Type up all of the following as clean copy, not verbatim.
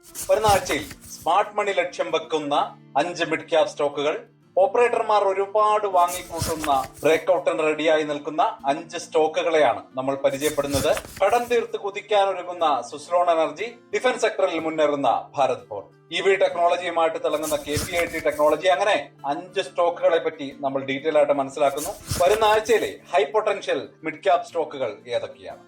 വരുന്ന ആഴ്ചയിൽ smart money ലക്ഷ്യം വെക്കുന്ന 5 മിഡ് ക്യാപ് സ്റ്റോക്കുകൾ, ഓപ്പറേറ്റർമാർ ഒരുപാട് വാങ്ങിക്കൂട്ടുന്ന ബ്രേക്ക്ഔട്ടിന് റെഡിയായി നിൽക്കുന്ന 5 സ്റ്റോക്കുകളെയാണ് നമ്മൾ പരിചയപ്പെടുന്നത്. കടം തീർത്ത് കുതിക്കാനൊരുങ്ങുന്ന സുസ്ലോൺ എനർജി, ഡിഫൻസ് സെക്ടറിൽ മുന്നേറുന്ന ഭാരത് ഫോർജ്, EV ടെക്നോളജിയുമായിട്ട് തിളങ്ങുന്ന KPIT ടെക്നോളജി, അങ്ങനെ 5 സ്റ്റോക്കുകളെ പറ്റി നമ്മൾ ഡീറ്റെയിൽ ആയിട്ട് മനസ്സിലാക്കുന്നു. വരുന്ന ആഴ്ചയിലെ ഹൈ പൊട്ടൻഷ്യൽ മിഡ് ക്യാപ് സ്റ്റോക്കുകൾ ഏതൊക്കെയാണ്?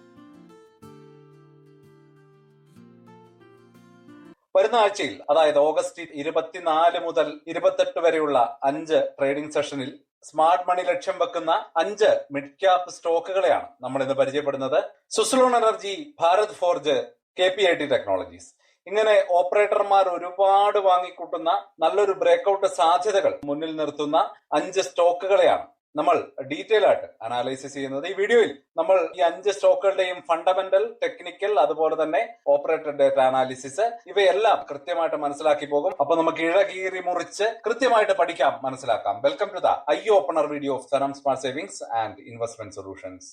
വരുന്ന ആഴ്ചയിൽ, അതായത് ഓഗസ്റ്റ് 24 മുതൽ 28 വരെയുള്ള 5 ട്രേഡിംഗ് സെഷനിൽ സ്മാർട്ട് മണി ലക്ഷ്യം വെക്കുന്ന 5 മിഡ് ക്യാപ് സ്റ്റോക്കുകളെയാണ് നമ്മൾ ഇന്ന് പരിചയപ്പെടുന്നത്. Suzlon energy, Bharat forge, KPIT technologies, ഇങ്ങനെ ഓപ്പറേറ്റർമാർ ഒരുപാട് വാങ്ങിക്കൂട്ടുന്ന നല്ലൊരു ബ്രേക്ക്ഔട്ട് സാധ്യതകൾ മുന്നിൽ നിർത്തുന്ന 5 സ്റ്റോക്കുകളെയാണ് നമ്മൾ ഡീറ്റെയിൽ ആയിട്ട് അനാലിസിസ് ചെയ്യുന്നത്. ഈ വീഡിയോയിൽ നമ്മൾ ഈ 5 സ്റ്റോക്കുകളുടെയും ഫണ്ടമെന്റൽ, ടെക്നിക്കൽ, അതുപോലെ തന്നെ ഓപ്പറേറ്റർ ഡേറ്റ അനാലിസിസ്, ഇവയെല്ലാം കൃത്യമായിട്ട് മനസ്സിലാക്കി പോകും. അപ്പൊ നമുക്ക് ഇഴകീറി മുറിച്ച് കൃത്യമായിട്ട് പഠിക്കാം, മനസ്സിലാക്കാം. Welcome to the eye opener video of Sanam smart savings and investment solutions.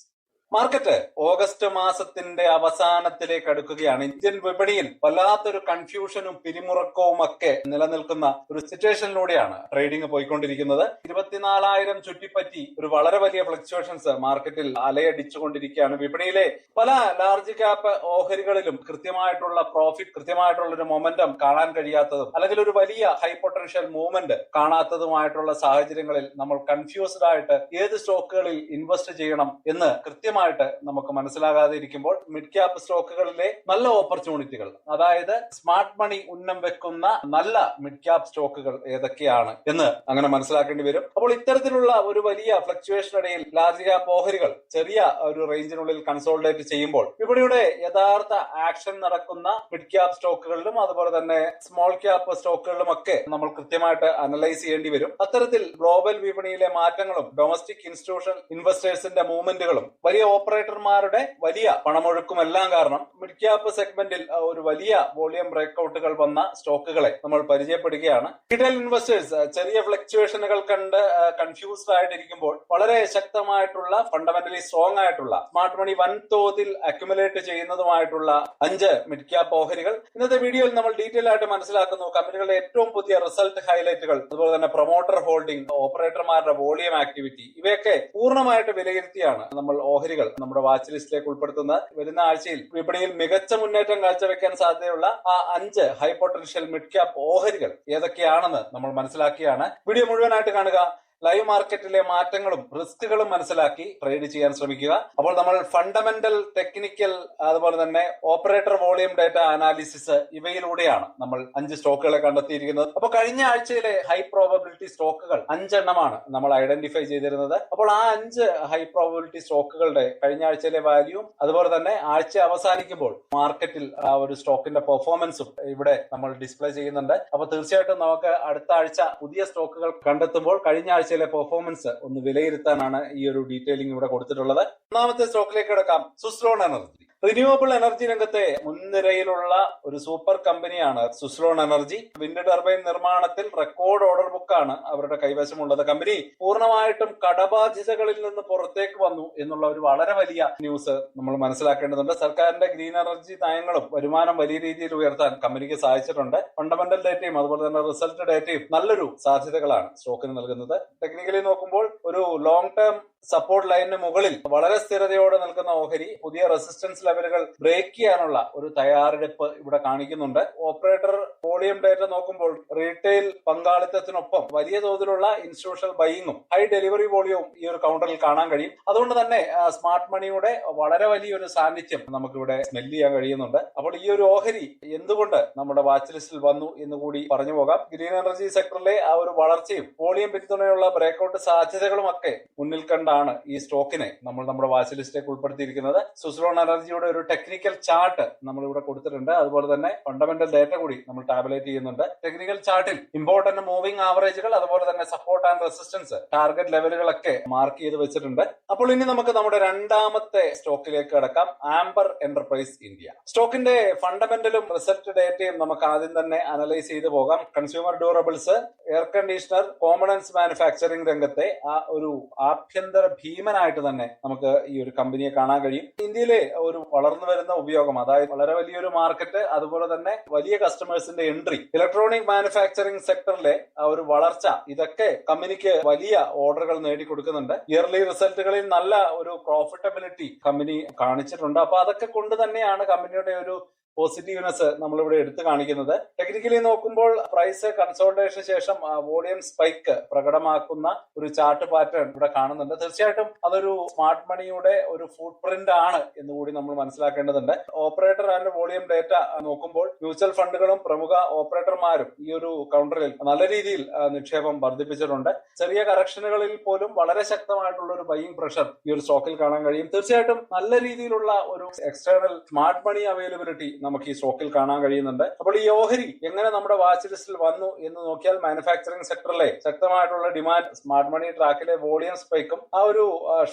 Market August മാസത്തിന്റെ അവസാനത്തിലേക്ക് അടുക്കുകയാണ്. ഇന്ത്യൻ വിപണിയിൽ വല്ലാത്തൊരു കൺഫ്യൂഷനും പിരിമുറക്കവും ഒക്കെ നിലനിൽക്കുന്ന ഒരു സിറ്റുവേഷനിലൂടെയാണ് ട്രേഡിംഗ് പോയിക്കൊണ്ടിരിക്കുന്നത്. 24,000 ചുറ്റിപ്പറ്റി ഒരു വളരെ വലിയ ഫ്ലക്ച്വേഷൻസ് മാർക്കറ്റിൽ അലയടിച്ചുകൊണ്ടിരിക്കുകയാണ്. വിപണിയിലെ പല ലാർജ് ക്യാപ്പ് ഓഹരികളിലും കൃത്യമായിട്ടുള്ള പ്രോഫിറ്റ്, കൃത്യമായിട്ടുള്ള ഒരു മൊമെന്റം കാണാൻ കഴിയാത്തതും, അല്ലെങ്കിൽ ഒരു വലിയ ഹൈ പൊട്ടൻഷ്യൽ മൂവ്മെന്റ് കാണാത്തതുമായിട്ടുള്ള സാഹചര്യങ്ങളിൽ നമ്മൾ കൺഫ്യൂസ്ഡ് ആയിട്ട് ഏത് സ്റ്റോക്കുകളിൽ ഇൻവെസ്റ്റ് ചെയ്യണം എന്ന് കൃത്യമായിട്ട് നമുക്ക് മനസ്സിലാകാതെ ഇരിക്കുമ്പോൾ, മിഡ് ക്യാപ് സ്റ്റോക്കുകളിലെ നല്ല ഓപ്പർച്യൂണിറ്റികൾ, അതായത് സ്മാർട്ട് മണി ഉന്നം വെക്കുന്ന നല്ല മിഡ് ക്യാപ് സ്റ്റോക്കുകൾ ഏതൊക്കെയാണ് എന്ന് അങ്ങനെ മനസ്സിലാക്കേണ്ടി വരും. അപ്പോൾ ഇത്തരത്തിലുള്ള ഒരു വലിയ ഫ്ലക്ച്വേഷൻ ഇടയിൽ ലാർജ് ക്യാപ്പ് ഓഹരികൾ ചെറിയ ഒരു റേഞ്ചിനുള്ളിൽ കൺസോളിഡേറ്റ് ചെയ്യുമ്പോൾ, വിപണിയുടെ യഥാർത്ഥ ആക്ഷൻ നടക്കുന്ന മിഡ് ക്യാപ് സ്റ്റോക്കുകളിലും അതുപോലെ തന്നെ സ്മോൾ ക്യാപ്പ് സ്റ്റോക്കുകളിലും ഒക്കെ നമ്മൾ കൃത്യമായിട്ട് അനലൈസ് ചെയ്യേണ്ടി വരും. അത്തരത്തിൽ ഗ്ലോബൽ വിപണിയിലെ മാറ്റങ്ങളും ഡൊമസ്റ്റിക് ഇൻസ്റ്റിറ്റ്യൂഷണൽ ഇൻവെസ്റ്റേഴ്സിന്റെ മൂവ്മെന്റുകളും വലിയ ഓപ്പറേറ്റർമാരുടെ വലിയ പണമൊഴുക്കും എല്ലാം കാരണം മിഡ് ക്യാപ് സെഗ്മെന്റിൽ ഒരു വലിയ വോളിയം ബ്രേക്ക്ഔട്ടുകൾ വന്ന സ്റ്റോക്കുകളെ നമ്മൾ പരിചയപ്പെടുകയാണ്. റീറ്റെയിൽ ഇൻവെസ്റ്റേഴ്സ് ചെറിയ ഫ്ലക്ച്വേഷനുകൾ കണ്ട് കൺഫ്യൂസ്ഡ് ആയിട്ടിരിക്കുമ്പോൾ, വളരെ ശക്തമായിട്ടുള്ള ഫണ്ടമെന്റലി സ്ട്രോങ് ആയിട്ടുള്ള സ്മാർട്ട് മണി വൻതോതിൽ അക്യുമുലേറ്റ് ചെയ്യുന്നതുമായിട്ടുള്ള 5 മിഡ് ക്യാപ് ഓഹരികൾ ഇന്നത്തെ വീഡിയോയിൽ നമ്മൾ ഡീറ്റെയിൽ ആയിട്ട് മനസ്സിലാക്കുന്നു. കമ്പനികളുടെ ഏറ്റവും പുതിയ റിസൾട്ട് ഹൈലൈറ്റുകൾ, അതുപോലെ തന്നെ പ്രൊമോട്ടർ ഹോൾഡിംഗ്, ഓപ്പറേറ്റർമാരുടെ വോളിയം ആക്ടിവിറ്റി, ഇവയൊക്കെ പൂർണ്ണമായിട്ട് വിലയിരുത്തിയാണ് നമ്മൾ ഓഹരികൾ നമ്മുടെ വാച്ച് ലിസ്റ്റിലേക്ക് ഉൾപ്പെടുത്തുന്നത്. വരുന്ന ആഴ്ചയിൽ വിപണിയിൽ മികച്ച മുന്നേറ്റം കാഴ്ചവെക്കാൻ സാധ്യതയുള്ള ആ 5 ഹൈ പൊട്ടൻഷ്യൽ മിഡ് ക്യാപ് ഓഹരികൾ ഏതൊക്കെയാണെന്ന് നമ്മൾ മനസ്സിലാക്കിയാണ്. വീഡിയോ മുഴുവനായിട്ട് കാണുക. ലൈവ് മാർക്കറ്റിലെ മാറ്റങ്ങളും റിസ്കുകളും മനസ്സിലാക്കി ട്രേഡ് ചെയ്യാൻ ശ്രമിക്കുക. അപ്പോൾ നമ്മൾ ഫണ്ടമെന്റൽ, ടെക്നിക്കൽ, അതുപോലെ തന്നെ ഓപ്പറേറ്റർ വോളിയം ഡേറ്റ അനാലിസിസ്, ഇവയിലൂടെയാണ് നമ്മൾ 5 സ്റ്റോക്കുകളെ കണ്ടെത്തിയിരിക്കുന്നത്. അപ്പോൾ കഴിഞ്ഞ ആഴ്ചയിലെ ഹൈ പ്രോബബിലിറ്റി സ്റ്റോക്കുകൾ 5 എണ്ണമാണ് നമ്മൾ ഐഡന്റിഫൈ ചെയ്തിരുന്നത്. അപ്പോൾ ആ 5 ഹൈ പ്രോബബിലിറ്റി സ്റ്റോക്കുകളുടെ കഴിഞ്ഞ ആഴ്ചയിലെ വാല്യൂവും അതുപോലെ തന്നെ ആഴ്ച അവസാനിക്കുമ്പോൾ മാർക്കറ്റിൽ ആ ഒരു സ്റ്റോക്കിന്റെ പെർഫോമൻസും ഇവിടെ നമ്മൾ ഡിസ്പ്ലേ ചെയ്യുന്നുണ്ട്. അപ്പോൾ തീർച്ചയായിട്ടും നമുക്ക് അടുത്ത ആഴ്ച പുതിയ സ്റ്റോക്കുകൾ കണ്ടെത്തുമ്പോൾ കഴിഞ്ഞ ആഴ്ചയിലെ പെർഫോമൻസ് ഒന്ന് വിലയിരുത്താനാണ് ഈ ഒരു ഡീറ്റെയിലിംഗ് ഇവിടെ കൊടുത്തിട്ടുള്ളത്. ഒന്നാമത്തെ സ്റ്റോക്കിലേക്ക് കിടക്കാം. സുസ്ലോൺ എനർജി. റിന്യൂവബിൾ എനർജി രംഗത്തെ മുൻനിരയിലുള്ള ഒരു സൂപ്പർ കമ്പനിയാണ് സുസ്ലോൺ എനർജി. വിൻഡ് ടർബൈൻ നിർമ്മാണത്തിൽ റെക്കോർഡ് ഓർഡർ ബുക്കാണ് അവരുടെ കൈവശമുള്ളത്. കമ്പനി പൂർണ്ണമായിട്ടും കടബാധ്യതകളിൽ നിന്ന് പുറത്തേക്ക് വന്നു എന്നുള്ള ഒരു വളരെ വലിയ ന്യൂസ് നമ്മൾ മനസ്സിലാക്കേണ്ടതുണ്ട്. സർക്കാരിന്റെ ഗ്രീൻ എനർജി നയങ്ങളും വരുമാനം വലിയ രീതിയിൽ ഉയർത്താൻ കമ്പനിക്ക് സാധിച്ചിട്ടുണ്ട്. ഫണ്ടമെന്റൽ ഡേറ്റയും അതുപോലെ തന്നെ റിസൾട്ട് ഡേറ്റയും നല്ലൊരു സാധ്യതകളാണ് സ്റ്റോക്കിന് നൽകുന്നത്. ടെക്നിക്കലി നോക്കുമ്പോൾ ഒരു ലോങ് ടേം സപ്പോർട്ട് ലൈനിന് മുകളിൽ വളരെ സ്ഥിരതയോടെ നിൽക്കുന്ന ഓഹരി പുതിയ റെസിസ്റ്റൻസ് ലെവലുകൾ ബ്രേക്ക് ചെയ്യാനുള്ള ഒരു തയ്യാറെടുപ്പ് ഇവിടെ കാണിക്കുന്നുണ്ട്. ഓപ്പറേറ്റർ വോളിയം ഡേറ്റ നോക്കുമ്പോൾ റീറ്റെയിൽ പങ്കാളിത്തത്തിനൊപ്പം വലിയ തോതിലുള്ള ഇൻസ്റ്റിറ്റ്യൂഷണൽ ബൈയിങ്ങും ഹൈ ഡെലിവറി വോളിയവും ഈ ഒരു കൗണ്ടറിൽ കാണാൻ കഴിയും. അതുകൊണ്ട് തന്നെ സ്മാർട്ട് മണിയുടെ വളരെ വലിയൊരു സാന്നിധ്യം നമുക്കിവിടെ സ്മെല് ചെയ്യാൻ കഴിയുന്നുണ്ട്. അപ്പോൾ ഈ ഒരു ഓഹരി എന്തുകൊണ്ട് നമ്മുടെ വാച്ച് ലിസ്റ്റിൽ വന്നു എന്ന് കൂടി പറഞ്ഞു പോകാം. ഗ്രീൻ എനർജി സെക്ടറിലെ ആ ഒരു വളർച്ചയും വോളിയം പിന്തുണയുള്ള ബ്രേക്ക്ഔട്ട് സാധ്യതകളും ഒക്കെ മുന്നിൽ കണ്ട ഈ സ്റ്റോക്കിനെ നമ്മൾ നമ്മുടെ വാച്ച് ലിസ്റ്റിലേക്ക് ഉൾപ്പെടുത്തിയിരിക്കുന്നത്. സുസ്ലോൺ എനർജിയുടെ ഒരു ടെക്നിക്കൽ ചാർട്ട് നമ്മൾ ഇവിടെ കൊടുത്തിട്ടുണ്ട്. അതുപോലെ തന്നെ ഫണ്ടമെന്റൽ ഡേറ്റ കൂടി നമ്മൾ ടാബുലേറ്റ് ചെയ്യുന്നുണ്ട്. ടെക്നിക്കൽ ചാർട്ടിൽ ഇമ്പോർട്ടന്റ് മൂവിംഗ് ആവറേജുകൾ, അതുപോലെ തന്നെ സപ്പോർട്ട് ആൻഡ് റെസിസ്റ്റൻസ്, ടാർഗറ്റ് ലെവലുകളൊക്കെ മാർക്ക് ചെയ്ത് വെച്ചിട്ടുണ്ട്. അപ്പോൾ ഇനി നമുക്ക് നമ്മുടെ രണ്ടാമത്തെ സ്റ്റോക്കിലേക്ക് കടക്കാം. Amber enterprise India. സ്റ്റോക്കിന്റെ ഫണ്ടമെന്റലും റിസൾട്ട് ഡേറ്റയും നമുക്ക് ആദ്യം തന്നെ അനലൈസ് ചെയ്ത് പോകാം. Consumer durables, air conditioner, components manufacturing രംഗത്തെ ആ ഒരു ആഭ്യന്തര അതിഭീകര ഭീമനായിട്ട് തന്നെ നമുക്ക് ഈ ഒരു കമ്പനിയെ കാണാൻ കഴിയും. ഇന്ത്യയിലെ ഒരു വളർന്നു വരുന്ന ഉപയോഗം, അതായത് വളരെ വലിയൊരു മാർക്കറ്റ്, അതുപോലെ തന്നെ വലിയ കസ്റ്റമേഴ്സിന്റെ എൻട്രി, ഇലക്ട്രോണിക് മാനുഫാക്ചറിംഗ് സെക്ടറിലെ ഒരു വളർച്ച, ഇതൊക്കെ കമ്പനിക്ക് വലിയ ഓർഡറുകൾ നേടിക്കൊടുക്കുന്നുണ്ട്. ഇയർലി റിസൾട്ടുകളിൽ നല്ല ഒരു പ്രോഫിറ്റബിലിറ്റി കമ്പനി കാണിച്ചിട്ടുണ്ട്. അപ്പൊ അതൊക്കെ കൊണ്ട് തന്നെയാണ് കമ്പനിയുടെ ഒരു പോസിറ്റീവ്നെസ് നമ്മളിവിടെ എടുത്തു കാണിക്കുന്നത്. ടെക്നിക്കലി നോക്കുമ്പോൾ പ്രൈസ് കൺസോൾട്ടേഷന് ശേഷം വോളിയം സ്പൈക്ക് പ്രകടമാക്കുന്ന ഒരു ചാർട്ട് പാറ്റേൺ ഇവിടെ കാണുന്നുണ്ട്. തീർച്ചയായിട്ടും അതൊരു സ്മാർട്ട് മണിയുടെ ഒരു ഫുട് പ്രിന്റ് ആണ് എന്നുകൂടി നമ്മൾ മനസ്സിലാക്കേണ്ടതുണ്ട്. ഓപ്പറേറ്റർ ആൻഡ് വോളിയം ഡേറ്റ നോക്കുമ്പോൾ മ്യൂച്വൽ ഫണ്ടുകളും പ്രമുഖ ഓപ്പറേറ്റർമാരും ഈ ഒരു കൗണ്ടറിൽ നല്ല രീതിയിൽ നിക്ഷേപം വർദ്ധിപ്പിച്ചിട്ടുണ്ട്. ചെറിയ കറക്ഷനുകളിൽ പോലും വളരെ ശക്തമായിട്ടുള്ള ഒരു ബൈയിങ് പ്രഷർ ഈ ഒരു സ്റ്റോക്കിൽ കാണാൻ കഴിയും. തീർച്ചയായിട്ടും നല്ല രീതിയിലുള്ള ഒരു എക്സ്റ്റേണൽ സ്മാർട്ട് മണി അവൈലബിലിറ്റി നമുക്ക് ഈ സ്റ്റോക്കിൽ കാണാൻ കഴിയുന്നുണ്ട്. അപ്പോൾ ഈ ഓഹരി എങ്ങനെ നമ്മുടെ വാച്ച് ലിസ്റ്റിൽ വന്നു എന്ന് നോക്കിയാൽ മാനുഫാക്ചറിംഗ് സെക്ടറിലെ ശക്തമായിട്ടുള്ള ഡിമാൻഡ്, സ്മാർട്ട് മണി ട്രാക്കിലെ വോളിയം സ്പൈക്കും ആ ഒരു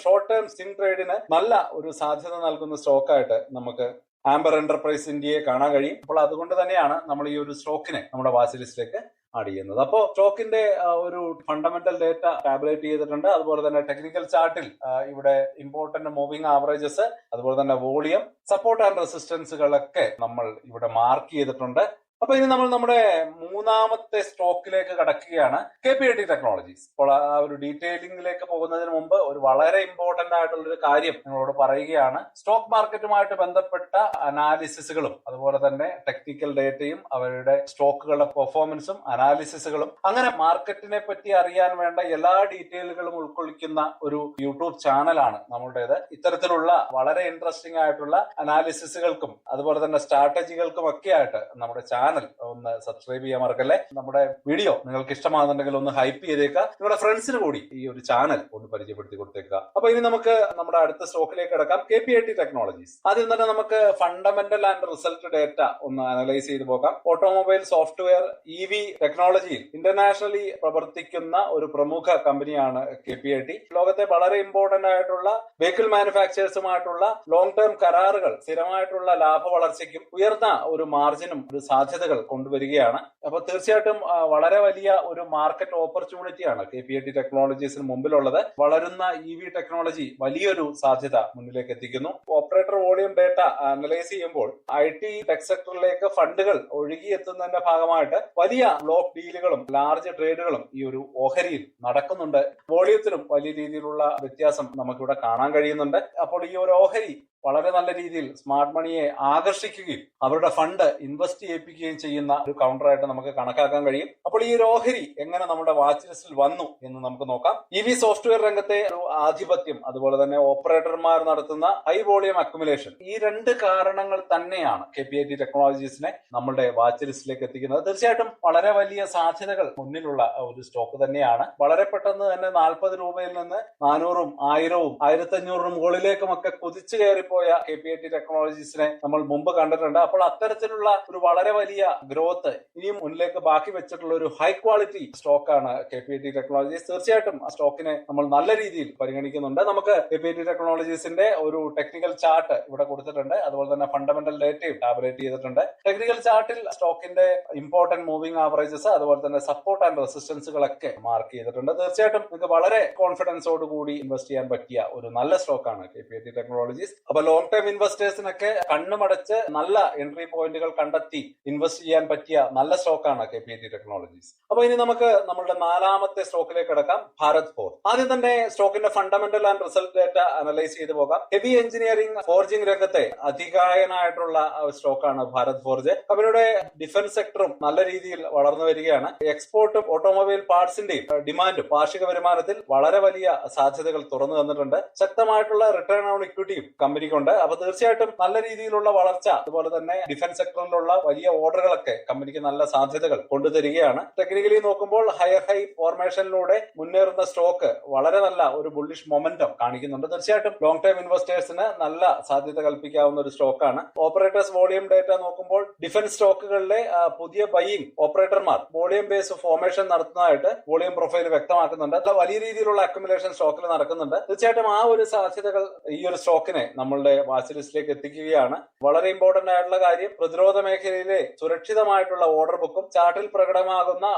ഷോർട്ട് ടേം സ്വിംഗ് ട്രേഡിന് നല്ല ഒരു സാധ്യത നൽകുന്ന സ്റ്റോക്കായിട്ട് നമുക്ക് ആംബർ എന്റർപ്രൈസ് ഇന്ത്യയെ കാണാൻ കഴിയും. അപ്പോൾ അതുകൊണ്ട് തന്നെയാണ് നമ്മൾ ഈ ഒരു സ്റ്റോക്കിനെ നമ്മുടെ വാച്ച് ലിസ്റ്റിലേക്ക് ആഡ് ചെയ്യുന്നത്. അപ്പോ സ്റ്റോക്കിന്റെ ഒരു ഫണ്ടമെന്റൽ ഡേറ്റ ടാബുലേറ്റ് ചെയ്തിട്ടുണ്ട്. അതുപോലെ തന്നെ ടെക്നിക്കൽ ചാർട്ടിൽ ഇവിടെ ഇമ്പോർട്ടന്റ് മൂവിംഗ് ആവറേജസ്, അതുപോലെ തന്നെ വോളിയം, സപ്പോർട്ട് ആൻഡ് റെസിസ്റ്റൻസുകളൊക്കെ നമ്മൾ ഇവിടെ മാർക്ക് ചെയ്തിട്ടുണ്ട്. അപ്പൊ ഇനി നമ്മൾ നമ്മുടെ മൂന്നാമത്തെ സ്റ്റോക്കിലേക്ക് കടക്കുകയാണ്, KPIT ടെക്നോളജീസ്. അപ്പോൾ ആ ഒരു ഡീറ്റെയിലിംഗിലേക്ക് പോകുന്നതിന് മുമ്പ് ഒരു വളരെ ഇമ്പോർട്ടന്റ് ആയിട്ടുള്ള ഒരു കാര്യം നിങ്ങളോട് പറയുകയാണ്. സ്റ്റോക്ക് മാർക്കറ്റുമായിട്ട് ബന്ധപ്പെട്ട അനാലിസിസുകളും അതുപോലെ തന്നെ ടെക്നിക്കൽ ഡേറ്റയും അവരുടെ സ്റ്റോക്കുകളുടെ പെർഫോമൻസും അനാലിസിസുകളും, അങ്ങനെ മാർക്കറ്റിനെ പറ്റി അറിയാൻ വേണ്ട എല്ലാ ഡീറ്റെയിലുകളും ഉൾക്കൊള്ളിക്കുന്ന ഒരു യൂട്യൂബ് ചാനലാണ് നമ്മുടേത്. ഇത്തരത്തിലുള്ള വളരെ ഇൻട്രസ്റ്റിംഗ് ആയിട്ടുള്ള അനാലിസിസുകൾക്കും അതുപോലെ തന്നെ സ്ട്രാറ്റജികൾക്കും ഒക്കെ ആയിട്ട് നമ്മുടെ ചാനൽ ഒന്ന് സബ്സ്ക്രൈബ് ചെയ്യാൻ മറക്കല്ലേ. നമ്മുടെ വീഡിയോ നിങ്ങൾക്ക് ഇഷ്ടമാകുന്നുണ്ടെങ്കിൽ ഒന്ന് ഹൈപ്പ് ചെയ്തേക്കുക. നിങ്ങളുടെ ഫ്രണ്ട്സിന് കൂടി ഈ ഒരു ചാനൽ ഒന്ന് പരിചയപ്പെടുത്തി കൊടുത്തേക്കുക. അപ്പൊ ഇനി നമുക്ക് നമ്മുടെ അടുത്ത സ്റ്റോക്കിലേക്ക് കിടക്കാം, KPIT ടെക്നോളജീസ്. ആദ്യം തന്നെ നമുക്ക് ഫണ്ടമെന്റൽ ആൻഡ് റിസൾട്ട് ഡേറ്റ ഒന്ന് അനലൈസ് ചെയ്ത് പോകാം. ഓട്ടോമൊബൈൽ, സോഫ്റ്റ്വെയർ, EV ടെക്നോളജിയിൽ ഇന്റർനാഷണലി പ്രവർത്തിക്കുന്ന ഒരു പ്രമുഖ കമ്പനിയാണ് KPIT. ലോകത്തെ വളരെ ഇമ്പോർട്ടന്റ് ആയിട്ടുള്ള വെഹിക്കിൾ മാനുഫാക്ചേഴ്സുമായിട്ടുള്ള ലോങ് ടേം കരാറുകൾ സ്ഥിരമായിട്ടുള്ള ലാഭ വളർച്ചയ്ക്കും ഉയർന്ന ഒരു മാർജിനും ഒരു സാധ്യതകൾ കൊണ്ടുവരികയാണ്. അപ്പൊ തീർച്ചയായിട്ടും വളരെ വലിയ ഒരു മാർക്കറ്റ് ഓപ്പർച്യൂണിറ്റിയാണ് KPIT ടെക്നോളജീസിന് മുമ്പിലുള്ളത്. വളരുന്ന EV ടെക്നോളജി വലിയൊരു സാധ്യത മുന്നിലേക്ക് എത്തിക്കുന്നു. ഓപ്പറേറ്റർ വോളിയം ഡേറ്റ അനലൈസ് ചെയ്യുമ്പോൾ IT ടെക് സെക്ടറിലേക്ക് ഫണ്ടുകൾ ഒഴുകിയെത്തുന്നതിന്റെ ഭാഗമായിട്ട് വലിയ ബ്ലോക്ക് ഡീലുകളും ലാർജ് ട്രേഡുകളും ഈ ഒരു ഓഹരിയിൽ നടക്കുന്നുണ്ട്. വോളിയത്തിലും വലിയ രീതിയിലുള്ള വ്യത്യാസം നമുക്കിവിടെ കാണാൻ കഴിയുന്നുണ്ട്. അപ്പോൾ ഈ ഒരു ഓഹരി വളരെ നല്ല രീതിയിൽ സ്മാർട്ട് മണിയെ ആകർഷിക്കുകയും അവരുടെ ഫണ്ട് ഇൻവെസ്റ്റ് ചെയ്യിപ്പിക്കുകയും ചെയ്യുന്ന ഒരു കൗണ്ടറായിട്ട് നമുക്ക് കണക്കാക്കാൻ കഴിയും. അപ്പോൾ ഈ ഒരു ഓഹരി എങ്ങനെ നമ്മുടെ വാച്ച് ലിസ്റ്റിൽ വന്നു എന്ന് നമുക്ക് നോക്കാം. EV സോഫ്റ്റ്വെയർ രംഗത്തെ ഒരു ആധിപത്യം, അതുപോലെ തന്നെ ഓപ്പറേറ്റർമാർ നടത്തുന്ന ഹൈ വോളിയം അക്യുമുലേഷൻ, ഈ രണ്ട് കാരണങ്ങൾ തന്നെയാണ് KPIT ടെക്നോളജീസിനെ നമ്മുടെ വാച്ച് ലിസ്റ്റിലേക്ക് എത്തിക്കുന്നത്. തീർച്ചയായിട്ടും വളരെ വലിയ സാധ്യതകൾ മുന്നിലുള്ള ഒരു സ്റ്റോക്ക് തന്നെയാണ്. വളരെ പെട്ടെന്ന് തന്നെ 40 രൂപയിൽ നിന്ന് 400ഉം 1000ഉം 1500 മുകളിലേക്കും ഒക്കെ കുതിച്ചു കയറി പോയ KPIT ടെക്നോളജീസിനെ നമ്മൾ മുമ്പ് കണ്ടിട്ടുണ്ട്. അപ്പോൾ അത്തരത്തിലുള്ള ഒരു വളരെ വലിയ ഗ്രോത്ത് ഇനിയും മുന്നിലേക്ക് ബാക്കി വെച്ചിട്ടുള്ള ഒരു ഹൈ ക്വാളിറ്റി സ്റ്റോക്കാണ് KPIT ടെക്നോളജീസ്. തീർച്ചയായിട്ടും ആ സ്റ്റോക്കിനെ നമ്മൾ നല്ല രീതിയിൽ പരിഗണിക്കുന്നുണ്ട്. നമുക്ക് KPIT ടെക്നോളജീസിന്റെ ഒരു ടെക്നിക്കൽ ചാർട്ട് ഇവിടെ കൊടുത്തിട്ടുണ്ട്. അതുപോലെ തന്നെ ഫണ്ടമെന്റൽ ഡേറ്റയും ടാബുലേറ്റ് ചെയ്തിട്ടുണ്ട്. ടെക്നിക്കൽ ചാർട്ടിൽ സ്റ്റോക്കിന്റെ ഇമ്പോർട്ടന്റ് മൂവിംഗ് ആവറേജസ് അതുപോലെ തന്നെ സപ്പോർട്ട് ആൻഡ് റെസിസ്റ്റൻസുകളൊക്കെ മാർക്ക് ചെയ്തിട്ടുണ്ട്. തീർച്ചയായിട്ടും നിങ്ങൾക്ക് വളരെ കോൺഫിഡൻസോട് കൂടി ഇൻവെസ്റ്റ് ചെയ്യാൻ പറ്റിയ ഒരു നല്ല സ്റ്റോക്കാണ് KPIT ടെക്നോളജീസ്. അപ്പൊ ലോങ് ടേം ഇൻവെസ്റ്റേഴ്സിനൊക്കെ കണ്ണുമടച്ച് നല്ല എൻട്രി പോയിന്റുകൾ കണ്ടെത്തി ഇൻവെസ്റ്റ് ചെയ്യാൻ പറ്റിയ നല്ല സ്റ്റോക്കാണ് KPIT ടെക്നോളജീസ്. അപ്പൊ ഇനി നമുക്ക് നമ്മുടെ നാലാമത്തെ സ്റ്റോക്കിലേക്ക് കിടക്കാം, ഭാരത് ഫോർജ്. ആദ്യം തന്നെ സ്റ്റോക്കിന്റെ fundamental and result data analyse ചെയ്ത് പോകാം. ഹെവി എഞ്ചിനീയറിംഗ് ഫോർജിംഗ് രംഗത്തെ അധികായനായിട്ടുള്ള സ്റ്റോക്കാണ് ഭാരത് ഫോർജ്. കമ്പനിയുടെ ഡിഫൻസ് സെക്ടറും നല്ല രീതിയിൽ വളർന്നു വരികയാണ്. എക്സ്പോർട്ടും ഓട്ടോമൊബൈൽ പാർട്സിന്റെയും ഡിമാൻഡും വാർഷിക വരുമാനത്തിൽ വളരെ വലിയ സാധ്യതകൾ തുറന്നു തന്നിട്ടുണ്ട്. ശക്തമായിട്ടുള്ള റിട്ടേൺ ഓൺ ഇക്വിറ്റിയും കമ്പനിക്കുണ്ട്. അപ്പൊ തീർച്ചയായിട്ടും നല്ല രീതിയിലുള്ള വളർച്ച, അതുപോലെ തന്നെ ഡിഫൻസ് സെക്ടറിലുള്ള വലിയ ഓർഡറുകളൊക്കെ കമ്പനിക്ക് നല്ല സാധ്യതകൾ കൊണ്ടുതരികയാണ്. ടെക്നിക്കലി നോക്കുമ്പോൾ ഹയർ ഹൈ ഫോർമേഷനിലൂടെ മുന്നേറുന്ന സ്റ്റോക്ക് വളരെ നല്ല ഒരു ബുള്ളിഷ് മൊമെന്റം കാണിക്കുന്നുണ്ട്. തീർച്ചയായിട്ടും ലോങ് ടൈം ഇൻവെസ്റ്റേഴ്സിന് നല്ല സാധ്യത കൽപ്പിക്കാവുന്ന ഒരു സ്റ്റോക്കാണ്. ഓപ്പറേറ്റേഴ്സ് വോളിയം ഡേറ്റ നോക്കുമ്പോൾ ഡിഫൻസ് സ്റ്റോക്കുകളിലെ പുതിയ ബൈയിങ് ഓപ്പറേറ്റർമാർ വോളിയം ബേസ് ഫോർമേഷൻ നടത്തുന്നതായിട്ട് വോളിയം പ്രൊഫൈൽ വ്യക്തമാക്കുന്നുണ്ട്. വലിയ രീതിയിലുള്ള അക്യുമുലേഷൻ സ്റ്റോക്കിൽ നടക്കുന്നുണ്ട്. തീർച്ചയായിട്ടും ആ ഒരു സാധ്യതകൾ ഈ ഒരു സ്റ്റോക്കിനെ നമ്മൾ നിങ്ങളുടെ വാച്ച് ലിസ്റ്റിലേക്ക് എത്തിക്കുകയാണ്. വളരെ ഇമ്പോർട്ടന്റ് ആയിട്ടുള്ള കാര്യം, പ്രതിരോധ മേഖലയിലെ സുരക്ഷിതമായിട്ടുള്ള ഓർഡർ ബുക്കും ചാർട്ടിൽ പ്രകടമാകുന്ന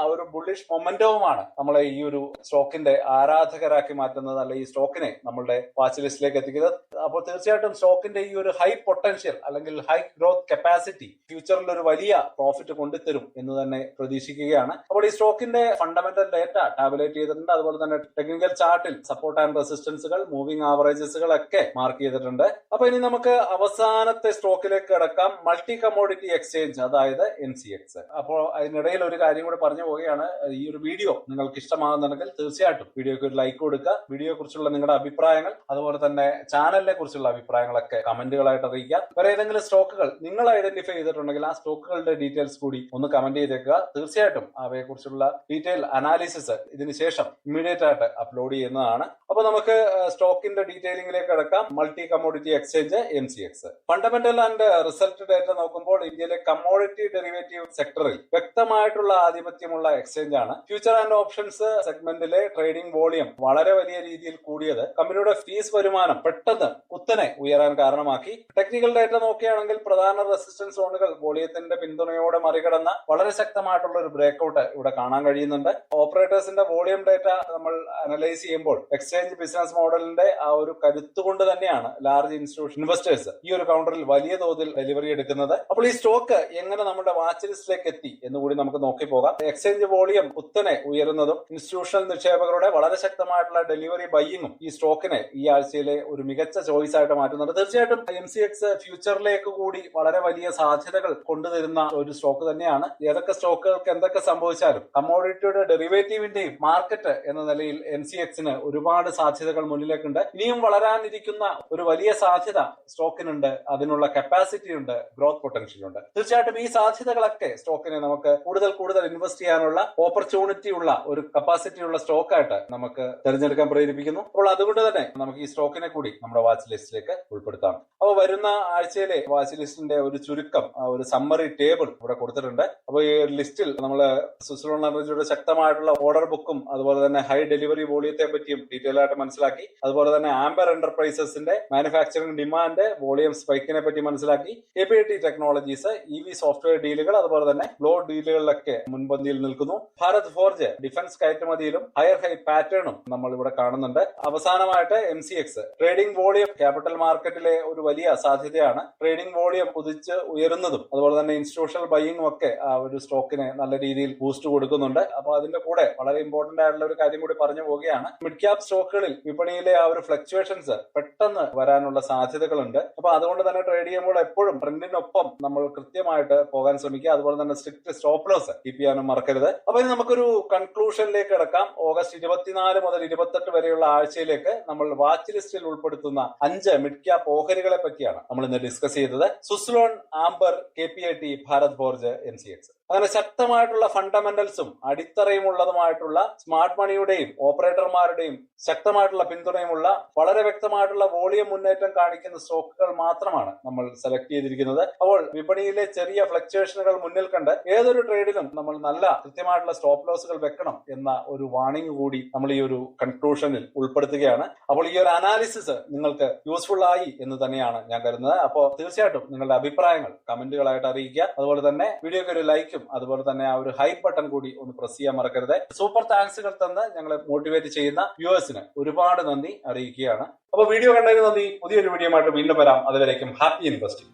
ഒരു ബുള്ളിഷ് മൊമെന്റവുമാണ് നമ്മളെ ഈ ഒരു സ്റ്റോക്കിന്റെ ആരാധകരാക്കി മാറ്റുന്നത്, അല്ലെ ഈ സ്റ്റോക്കിനെ നമ്മളുടെ വാച്ച് ലിസ്റ്റിലേക്ക് എത്തിക്കുന്നത്. അപ്പോൾ തീർച്ചയായിട്ടും സ്റ്റോക്കിന്റെ ഈ ഒരു ഹൈ പൊട്ടൻഷ്യൽ അല്ലെങ്കിൽ ഹൈ ഗ്രോത്ത് കപ്പാസിറ്റി ഫ്യൂച്ചറിൽ ഒരു വലിയ പ്രോഫിറ്റ് കൊണ്ടുതരും എന്ന് തന്നെ പ്രതീക്ഷിക്കുകയാണ്. അപ്പോൾ ഈ സ്റ്റോക്കിന്റെ ഫണ്ടമെന്റൽ ഡേറ്റ ടാബുലേറ്റ് ചെയ്തിട്ടുണ്ട്. അതുപോലെ തന്നെ ടെക്നിക്കൽ ചാർട്ടിൽ സപ്പോർട്ട് ആൻഡ് റെസിസ്റ്റൻസുകൾ, മൂവിംഗ് ആവറേജസുകൾ ഒക്കെ മാർക്ക് ചെയ്തിട്ടുണ്ട്. അപ്പൊ ഇനി നമുക്ക് അവസാനത്തെ സ്റ്റോക്കിലേക്ക് കിടക്കാം, മൾട്ടി കമ്മോഡിറ്റി എക്സ്ചേഞ്ച്, അതായത് MCX. അപ്പോൾ അതിനിടയിൽ ഒരു കാര്യം കൂടി പറഞ്ഞു പോവുകയാണ്. ഈ ഒരു വീഡിയോ നിങ്ങൾക്ക് ഇഷ്ടമാകുന്നുണ്ടെങ്കിൽ തീർച്ചയായിട്ടും വീഡിയോക്ക് ഒരു ലൈക്ക് കൊടുക്കുക. വീഡിയോയെ കുറിച്ചുള്ള നിങ്ങളുടെ അഭിപ്രായങ്ങൾ, അതുപോലെ തന്നെ ചാനലിനെ കുറിച്ചുള്ള അഭിപ്രായങ്ങളൊക്കെ കമന്റുകളായിട്ട് അറിയിക്കുക. വേറെ ഏതെങ്കിലും സ്റ്റോക്കുകൾ നിങ്ങൾ ഐഡന്റിഫൈ ചെയ്തിട്ടുണ്ടെങ്കിൽ ആ സ്റ്റോക്കുകളുടെ ഡീറ്റെയിൽസ് കൂടി ഒന്ന് കമന്റ് ചെയ്തേക്കുക. തീർച്ചയായിട്ടും അവയെ കുറിച്ചുള്ള ഡീറ്റെയിൽ അനാലിസിസ് ഇതിനുശേഷം ഇമ്മീഡിയറ്റ് ആയിട്ട് അപ്ലോഡ് ചെയ്യുന്നതാണ്. അപ്പൊ നമുക്ക് സ്റ്റോക്കിന്റെ ഡീറ്റെയിലിംഗിലേക്ക് കിടക്കാം. Multi commodity exchange MCX. Fundamental and result data നോക്കുമ്പോൾ ഇന്ത്യയിലെ കമ്മോഡിറ്റി ഡെറിവേറ്റീവ് സെക്ടറിൽ വ്യക്തമായിട്ടുള്ള ആധിപത്യമുള്ള എക്സ്ചേഞ്ച് ആണ്. ഫ്യൂച്ചർ ആൻഡ് ഓപ്ഷൻസ് സെഗ്മെന്റിലെ ട്രേഡിംഗ് വോളിയം വളരെ വലിയ രീതിയിൽ കൂടിയത് കമ്പനിയുടെ ഫീസ് വരുമാനം പെട്ടെന്ന് കുത്തനെ ഉയരാൻ കാരണമാക്കി. ടെക്നിക്കൽ ഡേറ്റ നോക്കുകയാണെങ്കിൽ പ്രധാന റെസിസ്റ്റൻസ് സോണുകൾ വോളിയത്തിന്റെ പിന്തുണയോടെ മറികടന്ന വളരെ ശക്തമായിട്ടുള്ള ഒരു ബ്രേക്ക്ഔട്ട് ഇവിടെ കാണാൻ കഴിയുന്നുണ്ട്. ഓപ്പറേറ്റേഴ്സിന്റെ വോളിയം ഡേറ്റ നമ്മൾ അനലൈസ് ചെയ്യുമ്പോൾ എക്സ്ചേഞ്ച് ബിസിനസ് മോഡലിന്റെ ആ ഒരു കരുത്തുകൊണ്ട് തന്നെയാണ് ലാർജ് ഇൻസ്റ്റിറ്റ്യൂഷൻ ഇൻവെസ്റ്റേഴ്സ് ഈ ഒരു കൗണ്ടറിൽ വലിയ തോതിൽ ഡെലിവറി എടുക്കുന്നത്. അപ്പോൾ ഈ സ്റ്റോക്ക് എങ്ങനെ നമ്മുടെ വാച്ച് ലിസ്റ്റിലേക്ക് എത്തി എന്നുകൂടി നമുക്ക് നോക്കി പോകാം. എക്സ്ചേഞ്ച് വോളിയം കുത്തനെ ഉയരുന്നതും ഇൻസ്റ്റിറ്റ്യൂഷണൽ നിക്ഷേപകരുടെ വളരെ ശക്തമായിട്ടുള്ള ഡെലിവറി ബൈയിങ്ങും ഈ സ്റ്റോക്കിനെ ഈ ആഴ്ചയിലെ ഒരു മികച്ച ചോയ്സ് ആയിട്ട് മാറ്റുന്നുണ്ട്. തീർച്ചയായിട്ടും MCX ഫ്യൂച്ചറിലേക്ക് കൂടി വളരെ വലിയ സാധ്യതകൾ കൊണ്ടുതരുന്ന ഒരു സ്റ്റോക്ക് തന്നെയാണ്. ഏതൊക്കെ സ്റ്റോക്കുകൾക്ക് എന്തൊക്കെ സംഭവിച്ചാലും കമ്മോഡിറ്റിയുടെ ഡെറിവേറ്റീവിന്റെയും മാർക്കറ്റ് എന്ന നിലയിൽ MCXന് ഒരുപാട് സാധ്യതകൾ മുന്നിലേക്കുണ്ട്. ഇനിയും വളരാനിരിക്കുന്ന ഒരു വലിയ സാധ്യത സ്റ്റോക്കിനുണ്ട്. അതിനുള്ള കപ്പാസിറ്റി ഉണ്ട്, ഗ്രോത്ത് പൊട്ടൻഷ്യൽ ഉണ്ട്. തീർച്ചയായിട്ടും ഈ സാധ്യതകളൊക്കെ സ്റ്റോക്കിനെ നമുക്ക് കൂടുതൽ ഇൻവെസ്റ്റ് ചെയ്യാനുള്ള ഓപ്പർച്യൂണിറ്റി ഉള്ള ഒരു കപ്പാസിറ്റി ഉള്ള സ്റ്റോക്കായിട്ട് നമുക്ക് തിരഞ്ഞെടുക്കാൻ പ്രേരിപ്പിക്കുന്നു. അപ്പോൾ അതുകൊണ്ട് തന്നെ നമുക്ക് ഈ സ്റ്റോക്കിനെ കൂടി നമ്മുടെ വാച്ച് ലിസ്റ്റിലേക്ക് ഉൾപ്പെടുത്താം. അപ്പോൾ വരുന്ന ആഴ്ചയിലെ വാച്ച് ലിസ്റ്റിന്റെ ഒരു ചുരുക്കം, ഒരു സമ്മറി ടേബിൾ ഇവിടെ കൊടുത്തിട്ടുണ്ട്. അപ്പോൾ ഈ ലിസ്റ്റിൽ നമ്മൾ സുസ്ലോൺ എനർജിയുടെ ശക്തമായിട്ടുള്ള ഓർഡർ ബുക്കും അതുപോലെ തന്നെ ഹൈ ഡെലിവറി വോളിയത്തെ പറ്റിയും ഡീറ്റെയിൽ ആയിട്ട് മനസ്സിലാക്കി. അതുപോലെ തന്നെ ആംബർ എന്റർപ്രൈസസിന്റെ മാനുഫാക്ചറിംഗ് ഡിമാൻഡ് വോളിയം സ്പൈക്കിനെ പറ്റി മനസ്സിലാക്കി. KPIT ടെക്നോളജീസ് EV സോഫ്റ്റ്വെയർ ഡീലുകൾ അതുപോലെ തന്നെ ഗ്ലോ ഡീലുകളിലൊക്കെ മുൻപന്തിയിൽ നിൽക്കുന്നു. ഭാരത് ഫോർജ് ഡിഫൻസ് കയറ്റുമതിയിലും ഹയർ ഹൈ പാറ്റേണും നമ്മൾ ഇവിടെ കാണുന്നുണ്ട്. അവസാനമായിട്ട് MCX ട്രേഡിംഗ് വോളിയം ക്യാപിറ്റൽ മാർക്കറ്റിലെ ഒരു വലിയ സാധ്യതയാണ്. ട്രേഡിംഗ് വോളിയം കുതിച്ച് ഉയരുന്നതും അതുപോലെ തന്നെ ഇൻസ്റ്റിറ്റ്യൂഷണൽ ബൈയിങ്ങും ഒക്കെ ആ ഒരു സ്റ്റോക്കിന് നല്ല രീതിയിൽ ബൂസ്റ്റ് കൊടുക്കുന്നുണ്ട്. അപ്പൊ അതിന്റെ കൂടെ വളരെ ഇമ്പോർട്ടന്റ് ആയിട്ടുള്ള ഒരു കാര്യം കൂടി പറഞ്ഞു പോവുകയാണ്. മിഡ് ക്യാപ് സ്റ്റോക്കുകളിൽ വിപണിയിലെ ആ ഒരു ഫ്ലക്ച്വേഷൻസ് പെട്ടെന്ന് വരാനുള്ള സാധ്യതകളുണ്ട്. അപ്പൊ അതുകൊണ്ട് തന്നെ ട്രേഡ് ചെയ്യുമ്പോൾ എപ്പോഴും ട്രെൻഡിനൊപ്പം നമ്മൾ കൃത്യമായിട്ട് പോകാൻ ശ്രമിക്കുക. അതുപോലെ തന്നെ സ്ട്രിക്റ്റ് സ്റ്റോപ്പ് ലോസ് കീപ്പ് ചെയ്യാനും മറക്കരുത്. അപ്പൊ ഇനി നമുക്കൊരു കൺക്ലൂഷനിലേക്ക് കിടക്കാം. ഓഗസ്റ്റ് 24 മുതൽ 28 വരെയുള്ള ആഴ്ചയിലേക്ക് നമ്മൾ വാച്ച് ലിസ്റ്റിൽ ഉൾപ്പെടുത്തുന്ന 5 മിഡ് ക്യാപ് ഓഹരികളെ പറ്റിയാണ് നമ്മൾ ഇന്ന് ഡിസ്കസ് ചെയ്തത്. Suzlon, amber, KPIT, Bharat forge, MCX. അങ്ങനെ ശക്തമായിട്ടുള്ള ഫണ്ടമെന്റൽസും അടിത്തറയും ഉള്ളതുമായിട്ടുള്ള സ്മാർട്ട് മണിയുടെയും ഓപ്പറേറ്റർമാരുടെയും ശക്തമായിട്ടുള്ള പിന്തുണയുമുള്ള വളരെ വ്യക്തമായിട്ടുള്ള വോളിയം മുന്നേറ്റം കാണിക്കുന്ന സ്റ്റോക്കുകൾ മാത്രമാണ് നമ്മൾ സെലക്ട് ചെയ്തിരിക്കുന്നത്. അപ്പോൾ വിപണിയിലെ ചെറിയ ഫ്ലക്ച്വേഷനുകൾ മുന്നിൽ കണ്ട് ഏതൊരു ട്രേഡിലും നമ്മൾ നല്ല കൃത്യമായിട്ടുള്ള സ്റ്റോപ്പ് ലോസുകൾ വെക്കണം എന്ന ഒരു വാണിംഗ് കൂടി നമ്മൾ ഈ ഒരു കൺക്ലൂഷനിൽ ഉൾപ്പെടുത്തുകയാണ്. അപ്പോൾ ഈ ഒരു അനാലിസിസ് നിങ്ങൾക്ക് യൂസ്ഫുൾ ആയി എന്ന് തന്നെയാണ് ഞാൻ കരുതുന്നത്. അപ്പോൾ തീർച്ചയായിട്ടും നിങ്ങളുടെ അഭിപ്രായങ്ങൾ കമന്റുകളായിട്ട് അറിയിക്കുക. അതുപോലെ തന്നെ വീഡിയോക്ക് ഒരു ലൈക്കും അതുപോലെ തന്നെ ആ ഒരു ഹൈപ്പ് ബട്ടൺ കൂടി ഒന്ന് പ്രസ് ചെയ്യാൻ മറക്കരുത്. സൂപ്പർ താങ്ക്സുകൾ തന്ന് ഞങ്ങളെ മോട്ടിവേറ്റ് ചെയ്യുന്ന വ്യൂവേഴ്സിന് ഒരുപാട് നന്ദി അറിയിക്കുകയാണ്. അപ്പോൾ വീഡിയോ കണ്ടതിന് നന്ദി. പുതിയൊരു വീഡിയോയുമായിട്ട് വീണ്ടും വരാം. അതുവരേക്കും ഹാപ്പി ഇൻവെസ്റ്റിംഗ്.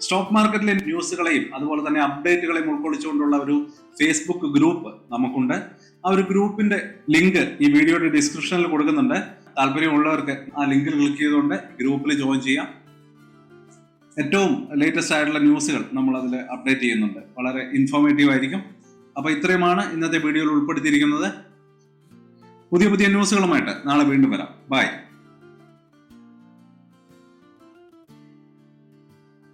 സ്റ്റോക്ക് മാർക്കറ്റിലെ ന്യൂസുകളെയും അതുപോലെ തന്നെ അപ്ഡേറ്റുകളെയും ഉൾക്കൊള്ളിച്ചുകൊണ്ടുള്ള ഒരു ഫേസ്ബുക്ക് ഗ്രൂപ്പ് നമുക്കുണ്ട്. ആ ഒരു ഗ്രൂപ്പിന്റെ ലിങ്ക് ഈ വീഡിയോയുടെ ഡിസ്ക്രിപ്ഷനിൽ കൊടുക്കുന്നുണ്ട്. താല്പര്യമുള്ളവർക്ക് ആ ലിങ്കിൽ ക്ലിക്ക് ചെയ്തുകൊണ്ട് ഗ്രൂപ്പിൽ ജോയിൻ ചെയ്യാം. ഏറ്റവും ലേറ്റസ്റ്റ് ആയിട്ടുള്ള ന്യൂസുകൾ നമ്മൾ അതിൽ അപ്ഡേറ്റ് ചെയ്യുന്നുണ്ട്. വളരെ ഇൻഫോർമേറ്റീവ് ആയിരിക്കും. അപ്പോൾ ഇത്രയുമാണ് ഇന്നത്തെ വീഡിയോയിൽ ഉൾപ്പെടുത്തിയിരിക്കുന്നത്. പുതിയ ന്യൂസുകളുമായിട്ട് നാളെ വീണ്ടും വരാം. ബൈ.